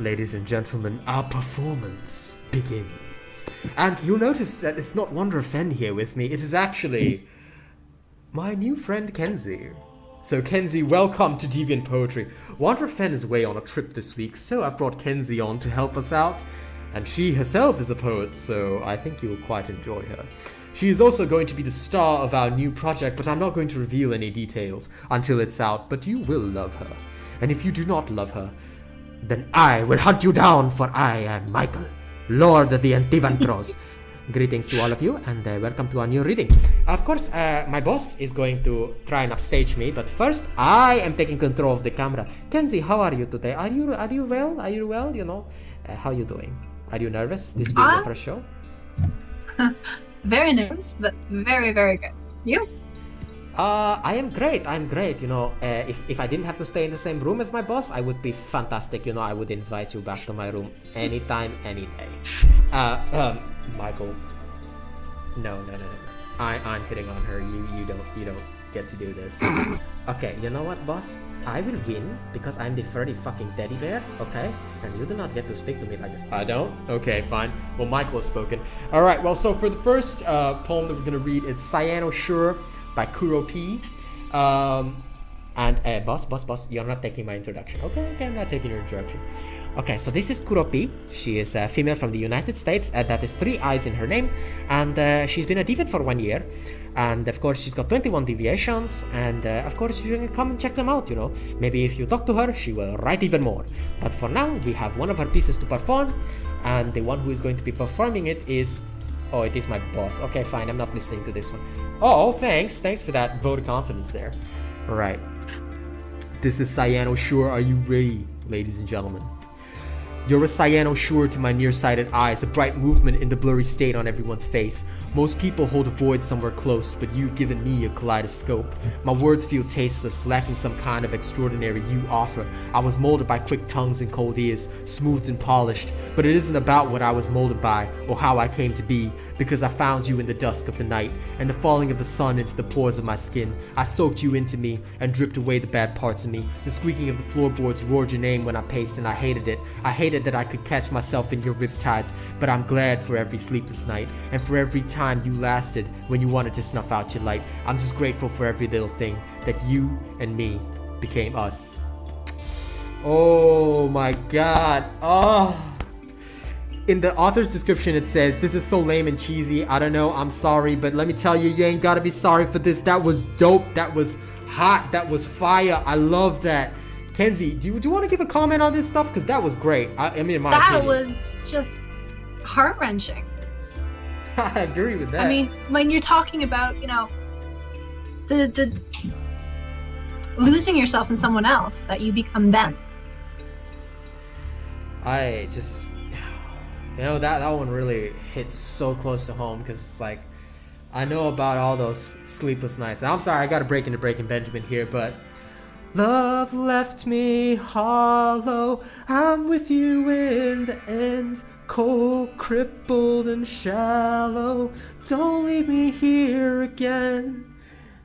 Ladies and gentlemen, our performance begins. And you'll notice that it's not Wanderer Fen here with me, it is actually my new friend Kenzi. So Kenzi, welcome to Deviant Poetry. Wanderer Fen is away on a trip this week, so I've brought Kenzi on to help us out. And she herself is a poet, so I think you'll quite enjoy her. She is also going to be the star of our new project, but I'm not going to reveal any details until it's out, but you will love her. And if you do not love her, then I will hunt you down, for I am Michael, Lord of the Antivantros. Greetings to all of you, and welcome to our new reading. Of course, my boss is going to try and upstage me, but first, I am taking control of the camera. Kenzi, how are you today? Are you well? Are you well? You know, how are you doing? Are you nervous? This being your first show? Very nervous, but very, very good. You? I am great. I'm great. You know, if I didn't have to stay in the same room as my boss, I would be fantastic. You know, I would invite you back to my room anytime, any day. Michael. No. I'm hitting on her. You don't get to do this. Okay, you know what, boss? I will win because I'm the furry fucking teddy bear, okay? And you do not get to speak to me like this. I don't? Okay, fine. Well, Michael has spoken. Alright, well, so for the first poem that we're gonna read, it's Cyano by Kuro P. And boss, you're not taking my introduction. Okay, I'm not taking your introduction. Okay, so this is Kuro P. She is a female from the United States. That is 3 eyes in her name. And she's been a deviant for 1 year. And of course, she's got 21 deviations. And of course, you can come and check them out, you know. Maybe if you talk to her, she will write even more. But for now, we have one of her pieces to perform. And the one who is going to be performing it is... Oh, it is my boss. Okay, fine. I'm not listening to this one. Oh, thanks. Thanks for that vote of confidence there. All right. This is Cyano Sure. Are you ready, ladies and gentlemen? You're a cyano sure to my nearsighted eyes, a bright movement in the blurry state on everyone's face. Most people hold a void somewhere close, but you've given me a kaleidoscope. My words feel tasteless, lacking some kind of extraordinary you offer. I was molded by quick tongues and cold ears, smoothed and polished, but it isn't about what I was molded by, or how I came to be, because I found you in the dusk of the night, and the falling of the sun into the pores of my skin. I soaked you into me, and dripped away the bad parts of me. The squeaking of the floorboards roared your name when I paced, and I hated it. I hated that I could catch myself in your riptides, but I'm glad for every sleepless night, and for every time you lasted when you wanted to snuff out your light. I'm just grateful for every little thing, that you and me became us. Oh my god. Oh. In the author's description it says, this is so lame and cheesy, I don't know, I'm sorry, but let me tell you, you ain't gotta be sorry for this. That was dope, that was hot, that was fire, I love that. Kenzi, do you want to give a comment on this stuff? Because that was great. I mean, in my opinion. That was just heart-wrenching. I agree with that. I mean, when you're talking about, you know, the losing yourself in someone else, that you become them. I just, you know, that one really hits so close to home, because it's like, I know about all those sleepless nights. I'm sorry, I gotta break into Breaking Benjamin here, but love left me hollow, I'm with you in the end, cold, crippled and shallow, don't leave me here again.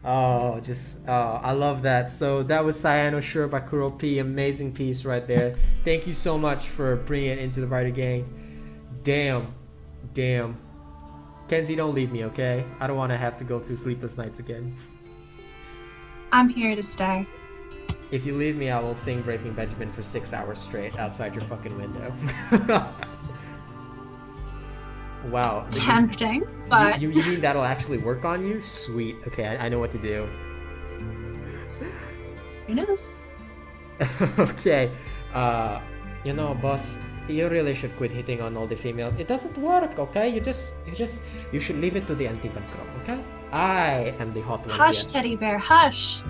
Oh, I love that. So that was Cyano Sure by Kuro P. Amazing piece right there. Thank you so much for bringing it into the writer gang. Damn. Kenzi, don't leave me, okay? I don't want to have to go through sleepless nights again. I'm here to stay. If you leave me, I will sing Breaking Benjamin for 6 hours straight outside your fucking window. Wow. Tempting, but... You mean that'll actually work on you? Sweet. Okay, I know what to do. Who knows? Okay. You know, boss, you really should quit hitting on all the females. It doesn't work, okay? You should leave it to the Antivantros, okay? I am the hot one. Hush, here. teddy bear, hush.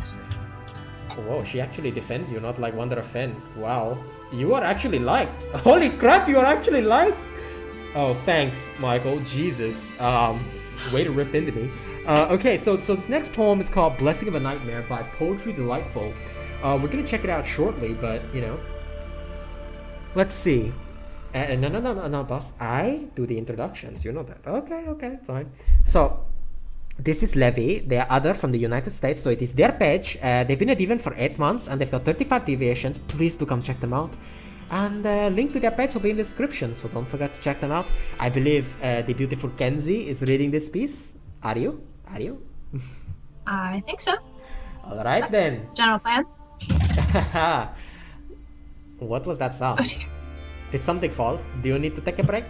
Whoa, she actually defends you, not like Wanderer Fen. Wow. You are actually liked. Holy crap, you are actually liked! Oh, thanks, Michael. Jesus. Way to rip into me. Okay, so this next poem is called Blessing of a Nightmare by Poetry Delightful. We're gonna check it out shortly, but, you know. Let's see. No, boss. I do the introductions. You know that. Okay, fine. So, this is Levi. They are other from the United States, so it is their page. They've been a deviant for 8 months, and they've got 35 deviations. Please do come check them out. And link to their page will be in the description, so don't forget to check them out. I believe the beautiful Kenzi is reading this piece. Are you? Are you? I think so. Alright That's then. general plan. What was that sound? Oh dear. Did something fall? Do you need to take a break?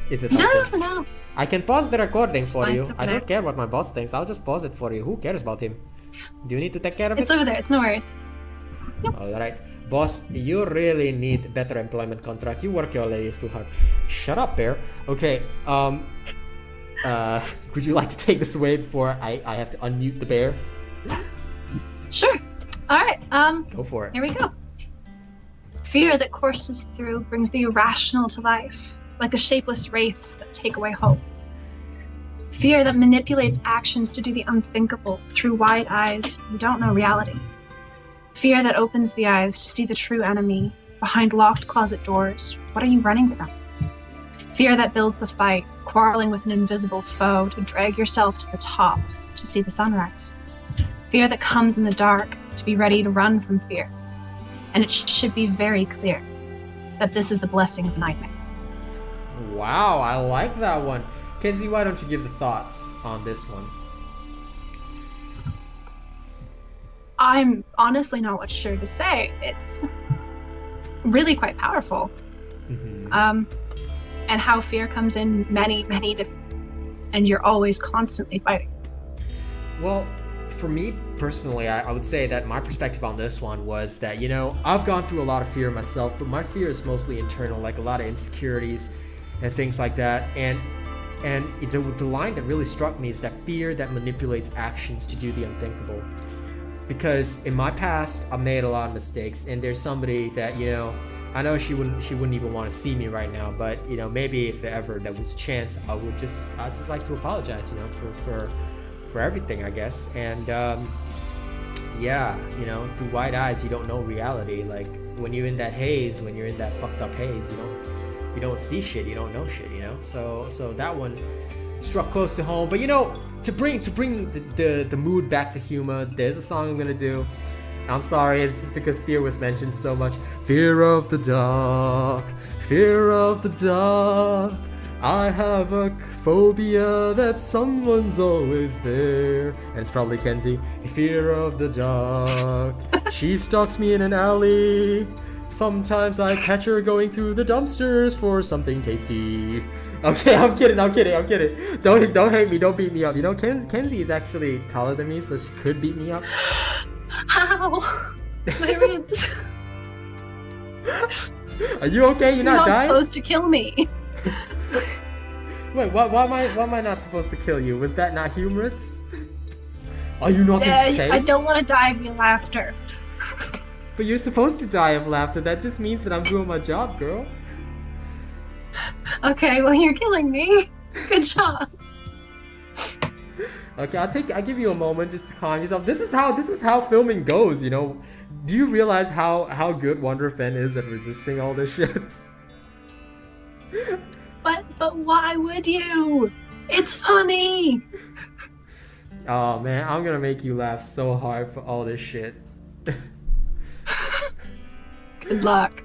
Is it No, something? no. I can pause the recording It's for fine, you. it's over I there. don't care what my boss thinks. I'll just pause it for you. Who cares about him? Do you need to take care of It's it? over there. It's no worries. Alright. Boss, you really need better employment contract. You work your ladies too hard. Shut up, bear. Okay, would you like to take this away before I have to unmute the bear? Sure. All right. Go for it. Here we go. Fear that courses through brings the irrational to life, like the shapeless wraiths that take away hope. Fear that manipulates actions to do the unthinkable through wide eyes who don't know reality. Fear that opens the eyes to see the true enemy behind locked closet doors. What are you running from? Fear that builds the fight, quarreling with an invisible foe to drag yourself to the top to see the sunrise. Fear that comes in the dark to be ready to run from fear. And it should be very clear that this is the blessing of nightmare. Wow, I like that one. Kenzi, why don't you give the thoughts on this one? I'm honestly not sure to say. It's really quite powerful. Mm-hmm. And how fear comes in many, many different, and you're always constantly fighting. Well, for me personally, I would say that my perspective on this one was that, you know, I've gone through a lot of fear myself, but my fear is mostly internal, like a lot of insecurities and things like that. And the line that really struck me is that fear that manipulates actions to do the unthinkable. Because in my past, I've made a lot of mistakes, and there's somebody that, you know, I know she wouldn't even want to see me right now, but, you know, maybe if ever there was a chance, I'd just like to apologize, you know, for everything, I guess. And yeah, you know, through wide eyes, you don't know reality. Like when you're in that haze, when you're in that fucked up haze, you don't see shit, you don't know shit, you know. So that one struck close to home. But you know, to bring the mood back to humor, there's a song I'm gonna do. I'm sorry, it's just because fear was mentioned so much. Fear of the dark, fear of the dark. I have a phobia that someone's always there. And it's probably Kenzi. Fear of the dark. She stalks me in an alley. Sometimes I catch her going through the dumpsters for something tasty. Okay, I'm kidding. Don't hate me, don't beat me up. You know, Kenzi is actually taller than me, so she could beat me up. How? My ribs. Are you okay? You're not dying? supposed to kill me. Wait, why am I not supposed to kill you? Was that not humorous? Are you not entertained? I don't want to die via laughter. But you're supposed to die of laughter. That just means that I'm doing my job, girl. Okay, well you're killing me. Good job. Okay, I'll give you a moment just to calm yourself. This is how filming goes, you know. Do you realize how good Wonder Fen is at resisting all this shit? But why would you? It's funny. Oh man, I'm gonna make you laugh so hard for all this shit. Good luck.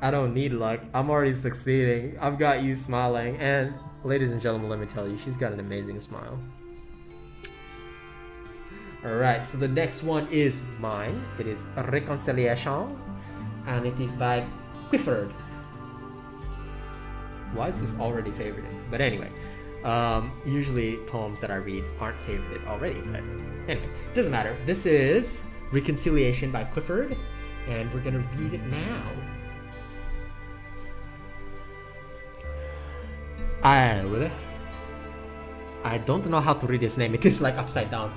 I don't need luck. I'm already succeeding. I've got you smiling, and ladies and gentlemen, let me tell you, she's got an amazing smile. Alright, so the next one is mine. It is Reconciliation, and it is by Clifford. Why is this already favorited? But anyway, usually poems that I read aren't favorited already, but anyway, doesn't matter. This is Reconciliation by Clifford, and we're gonna read it now. I don't know how to read his name. It is like upside down.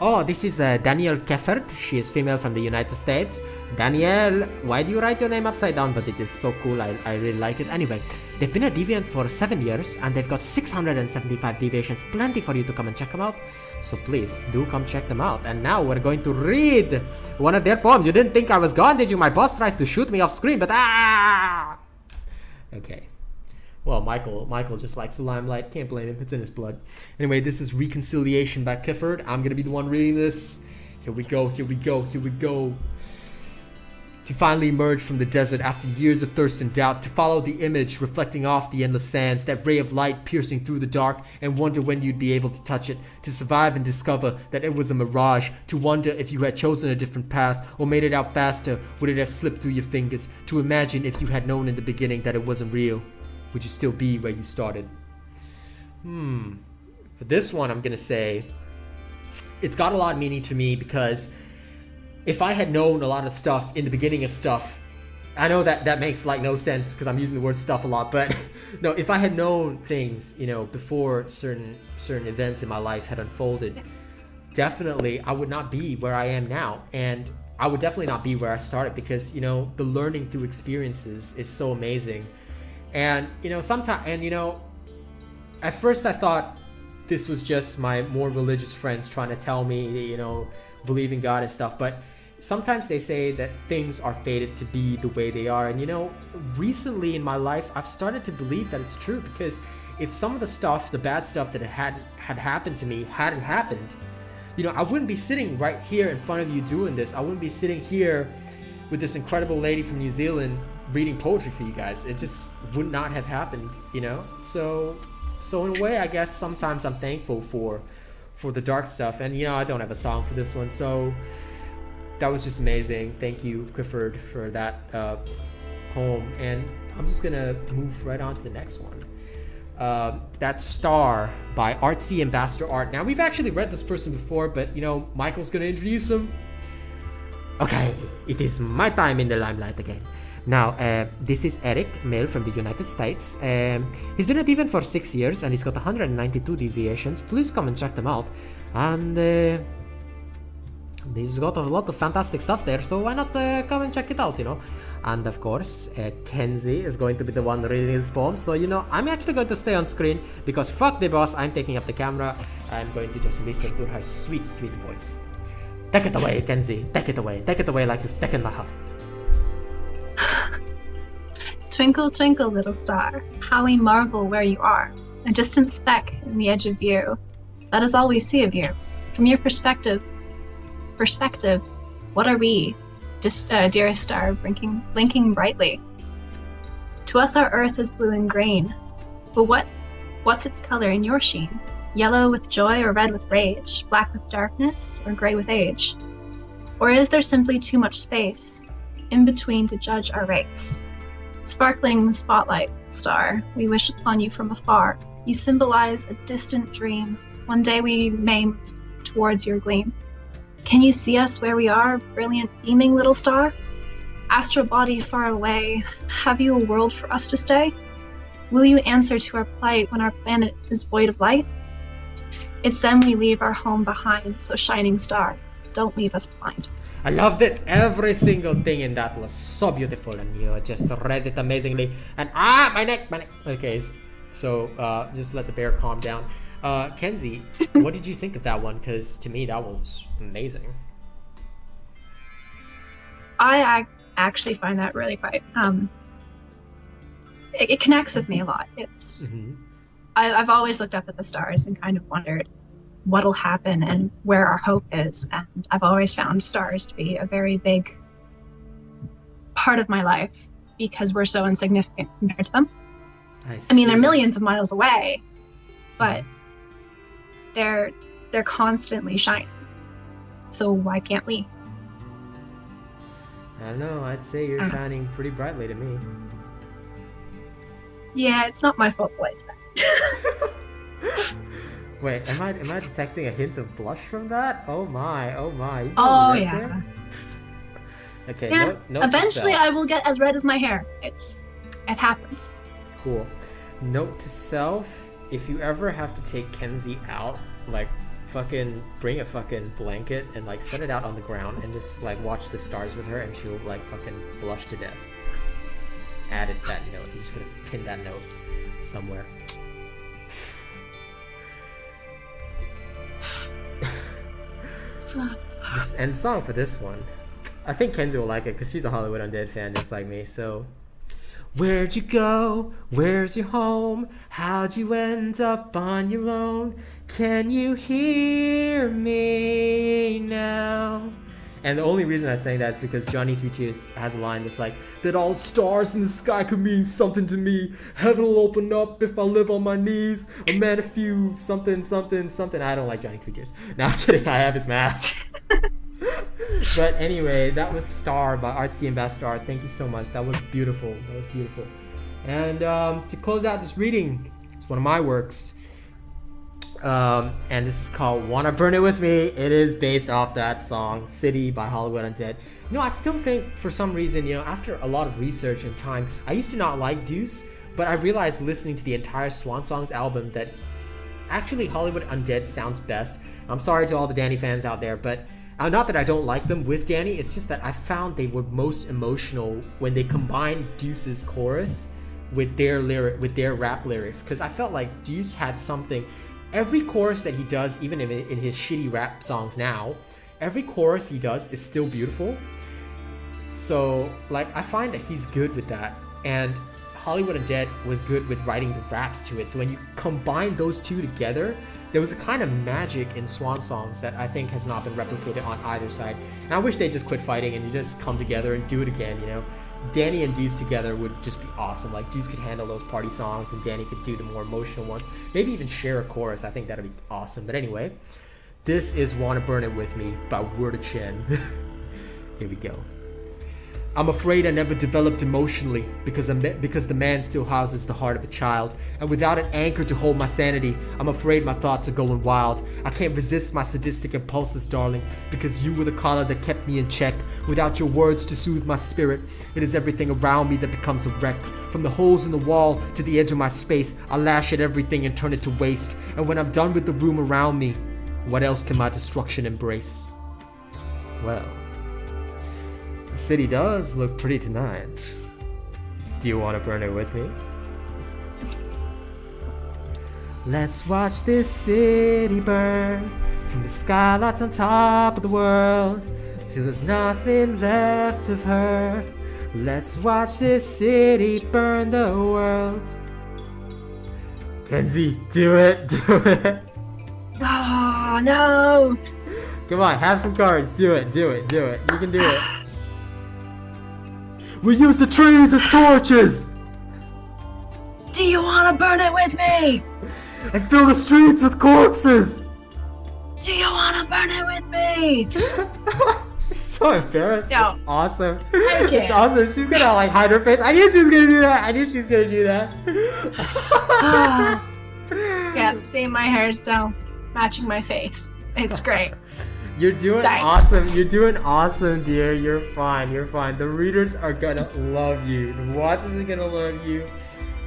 Oh, this is Danielle Keffert. She is female from the United States. Danielle, why do you write your name upside down? But it is so cool. I really like it. Anyway, they've been a deviant for 7 years, and they've got 675 deviations. Plenty for you to come and check them out. So please, do come check them out. And now we're going to read one of their poems. You didn't think I was gone, did you? My boss tries to shoot me off screen, but Okay. Well, Michael just likes the limelight. Can't blame him. It's in his blood. Anyway, this is Reconciliation by Clifford. I'm gonna be the one reading this. Here we go. To finally emerge from the desert after years of thirst and doubt, to follow the image reflecting off the endless sands, that ray of light piercing through the dark, and wonder when you'd be able to touch it, to survive and discover that it was a mirage, to wonder if you had chosen a different path or made it out faster, would it have slipped through your fingers, to imagine if you had known in the beginning that it wasn't real, would you still be where you started? For this one, I'm gonna say it's got a lot of meaning to me, because if I had known a lot of stuff in the beginning of stuff, I know that makes like no sense because I'm using the word stuff a lot, but no, if I had known things, you know, before certain events in my life had unfolded, definitely I would not be where I am now, and I would definitely not be where I started, because, you know, the learning through experiences is so amazing. And, you know, at first I thought this was just my more religious friends trying to tell me, you know, believe in God and stuff, but sometimes they say that things are fated to be the way they are. And, you know, recently in my life, I've started to believe that it's true, because if some of the stuff, the bad stuff that had happened to me hadn't happened, you know, I wouldn't be sitting right here in front of you doing this. I wouldn't be sitting here with this incredible lady from New Zealand reading poetry for you guys. It just would not have happened, you know? So in a way, I guess sometimes I'm thankful for the dark stuff. And, you know, I don't have a song for this one, so that was just amazing. Thank you, Clifford, for that poem. And I'm just gonna move right on to the next one. That's Star by Artsy Ambassador Art. Now, we've actually read this person before, but, you know, Michael's gonna introduce him. Okay, it is my time in the limelight again. Now, this is Eric, male from the United States. He's been a Deviant for 6 years, and he's got 192 deviations. Please come and check them out. And he's got a lot of fantastic stuff there, so why not come and check it out, you know? And of course, Kenzi is going to be the one reading his poem, so, you know, I'm actually going to stay on screen, because fuck the boss, I'm taking up the camera. I'm going to just listen to her sweet, sweet voice. Take it away, Kenzi. Take it away like you've taken my heart. Twinkle, twinkle, little star, how we marvel where you are, a distant speck in the edge of view. That is all we see of you. From your perspective, what are we, dearest star, blinking brightly? To us our earth is blue and green, but what's its color in your sheen? Yellow with joy or red with rage, black with darkness or gray with age? Or is there simply too much space in between to judge our race? Sparkling spotlight star, we wish upon you from afar. You symbolize a distant dream. One day we may move towards your gleam. Can you see us where we are, brilliant beaming little star? Astral body far away, have you a world for us to stay? Will you answer to our plight when our planet is void of light? It's then we leave our home behind, so shining star, don't leave us blind. I loved it. Every single thing in that was so beautiful, and you just read it amazingly. And my neck. Okay, so just let the bear calm down. Kenzi, what did you think of that one? Because to me, that one was amazing. I actually find that really quite. It connects with me a lot. It's. I've always looked up at the stars and kind of wondered what'll happen and where our hope is, and I've always found stars to be a very big part of my life because we're so insignificant compared to them. I mean, they're millions of miles away, but they're constantly shining. So why can't we? I don't know, I'd say you're shining pretty brightly to me. Yeah, it's not my fault, but it's bad. Wait, am I detecting a hint of blush from that? Oh my. Oh yeah. Okay, yeah. Note Eventually I will get as red as my hair. It happens. Cool. Note to self, if you ever have to take Kenzi out, like fucking bring a fucking blanket and like set it out on the ground and just like watch the stars with her, and she'll like fucking blush to death. Added that note. I'm just gonna pin that note somewhere. This end song for this one, I think Kenzi will like it because she's a Hollywood Undead fan just like me. So, where'd you go? Where's your home? How'd you end up on your own? Can you hear me now? And the only reason I'm saying that is because Johnny Three Tears has a line that's like, that all stars in the sky could mean something to me. Heaven will open up if I live on my knees. A man, a few, something, something, something. I don't like Johnny Three Tears. No, I'm kidding. I have his mask. But anyway, that was Star by Artsy and Bastard. Thank you so much. That was beautiful. That was beautiful. And to close out this reading, it's one of my works. And this is called Wanna Burn It With Me. It is based off that song, City by Hollywood Undead. You know, I still think for some reason, you know, after a lot of research and time, I used to not like Deuce, but I realized listening to the entire Swan Songs album that actually Hollywood Undead sounds best. I'm sorry to all the Danny fans out there, but not that I don't like them with Danny, it's just that I found they were most emotional when they combined Deuce's chorus with their rap lyrics, because I felt like Deuce had something. Every chorus that he does, even in his shitty rap songs now, every chorus he does is still beautiful. So like I find that he's good with that, and Hollywood Undead was good with writing the raps to it. So when you combine those two together, there was a kind of magic in Swan Songs that I think has not been replicated on either side. And I wish they just quit fighting and you just come together and do it again, you know? Danny and Deuce together would just be awesome. Like, Deuce could handle those party songs and Danny could do the more emotional ones. Maybe even share a chorus. I think that'd be awesome. But anyway, this is Wanna Burn It With Me by Word of Chen. Here we go. I'm afraid I never developed emotionally because the man still houses the heart of a child. And without an anchor to hold my sanity, I'm afraid my thoughts are going wild. I can't resist my sadistic impulses, darling, because you were the collar that kept me in check. Without your words to soothe my spirit, it is everything around me that becomes a wreck. From the holes in the wall to the edge of my space, I lash at everything and turn it to waste. And when I'm done with the room around me, what else can my destruction embrace? Well, the city does look pretty tonight. Do you want to burn it with me? Let's watch this city burn from the skylights on top of the world till there's nothing left of her. Let's watch this city burn the world. Kenzi, do it, do it. Oh, no. Come on, have some cards. Do it, do it, do it. You can do it. We use the trees as torches! Do you want to burn it with me? And fill the streets with corpses! Do you want to burn it with me? She's so embarrassed. No. It's awesome. I can't. It's awesome. She's gonna like hide her face. I knew she was gonna do that. I knew she was gonna do that. Yeah, see, my hair's down, matching my face. It's great. You're doing Thanks. awesome. You're doing awesome, dear. You're fine. You're fine. The readers are gonna love you. The watchers are gonna love you.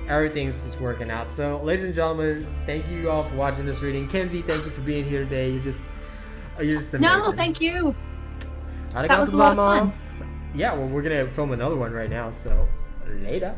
Everything's just working out. So, ladies and gentlemen, thank you all for watching this reading. Kenzi, thank you for being here today. You're just amazing. No, thank you. That was a lot of fun. Yeah, well, we're gonna film another one right now. So, later.